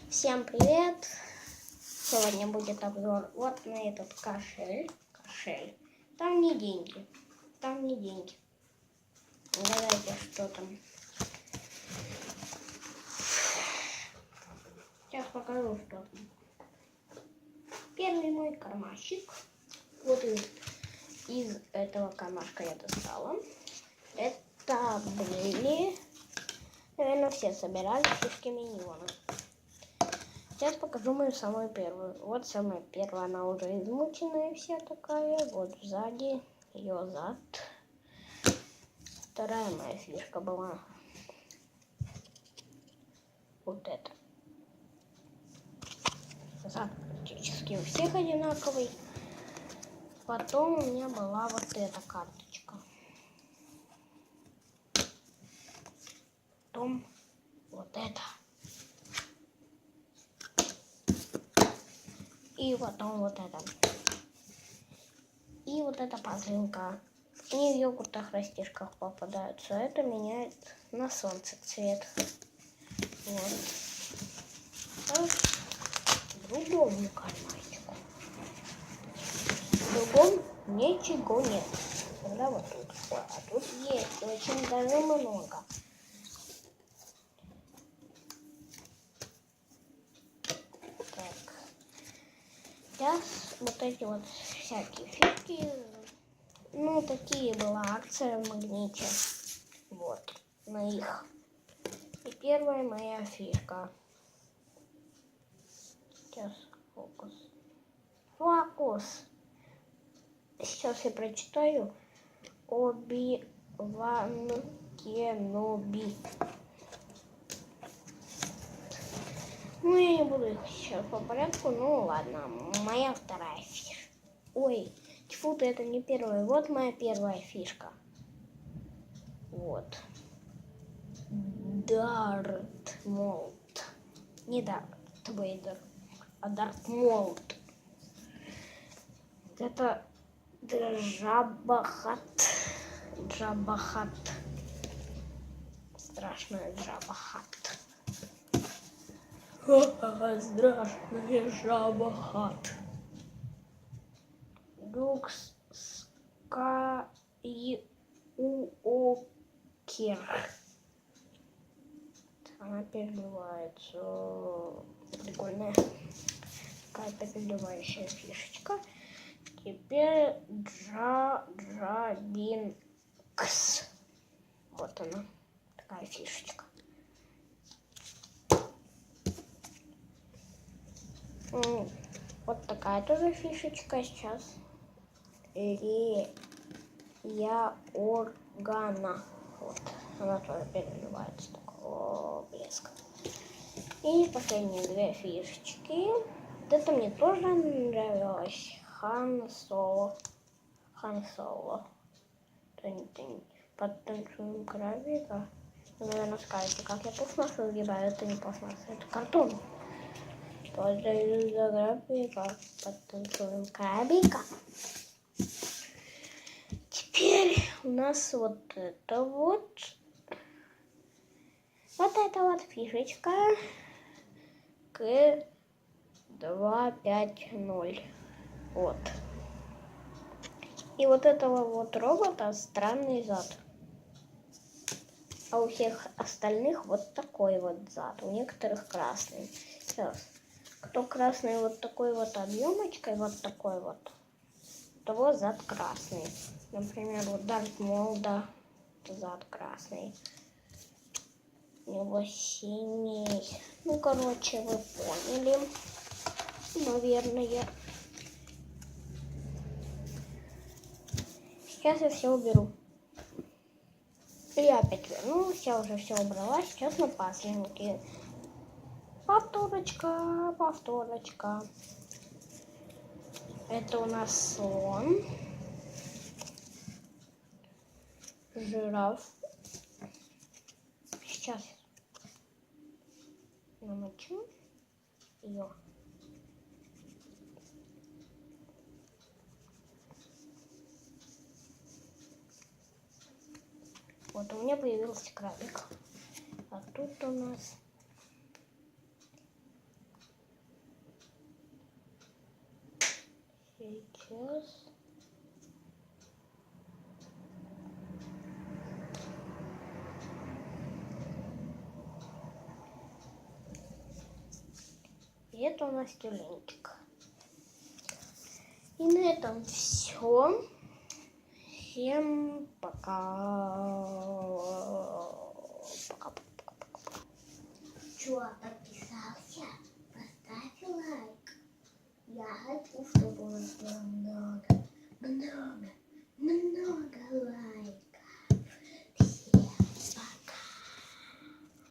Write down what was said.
Всем привет! Сегодня будет обзор вот на этот кошель. Там не деньги. Угадайте, что там. Сейчас покажу, что там. Первый мой кармашек. Вот из этого кармашка я достала. Это были, наверное, все собирали фишки Миньона. Сейчас покажу мою самую первую. Вот самая первая, она уже измученная вся такая. Вот сзади ее зад. Вторая моя фишка была вот эта. Зад практически у всех одинаковый. Потом у меня была вот эта карточка. Потом вот это. И потом вот это. И вот эта пазлинка. Они в йогуртах, растишках попадаются. Это меняет на солнце цвет. Вот. А в другому карманчику. В другом ничего нет. Тогда вот тут. А тут есть очень даже много. Так. Сейчас вот эти вот всякие фишки. Ну, такие была акция в магните. Вот. На их. И первая моя фишка. Сейчас фокус. Сейчас я прочитаю. Оби-Ван Кеноби. Ну, я не буду их сейчас по порядку. Ну, ладно. Моя вторая фишка. Ой, тьфу ты, это не первая. Вот моя первая фишка. Вот. Дарт Молд. Не Дарт Вейдер, а Дарт Молд. Это Джабахат. Страшная Джабахат. Страшная Джабахат. Дукс Скайуокер. Она переливается. Прикольная. Какая-то переливающая фишечка. Теперь Джабинкс. Вот она. Такая фишечка. Вот такая тоже фишечка сейчас. Органа. Вот. Она тоже переливается такого блеска. И последние две фишечки. Вот это мне тоже нравилось. Хан Соло. Потанцуем крабика. Вы, наверное, скажете, как я пластмассу сгибаю. Это не пластмасса, это картон. Подойду за крабика. Потанцуем крабика. Теперь у нас вот это вот. Вот эта вот фишечка. К250. Вот. И вот этого вот робота странный зад. А у всех остальных вот такой вот зад. У некоторых красный. Сейчас. Кто красный вот такой вот объемочкой, вот такой вот, у того зад красный. Например, вот Дарт Молда, зад красный. У него синий. Ну, короче, вы поняли. Наверное. Сейчас я все уберу. И я опять вернулась. Я уже все убрала. Сейчас на пазлинки. Повторочка. Это у нас слон. Жираф. Сейчас намочу ее. Вот у меня появился крабик. А тут у нас Сейчас. И это у нас тюленчик. И на этом все. Всем пока. Пока. Чё, подписался?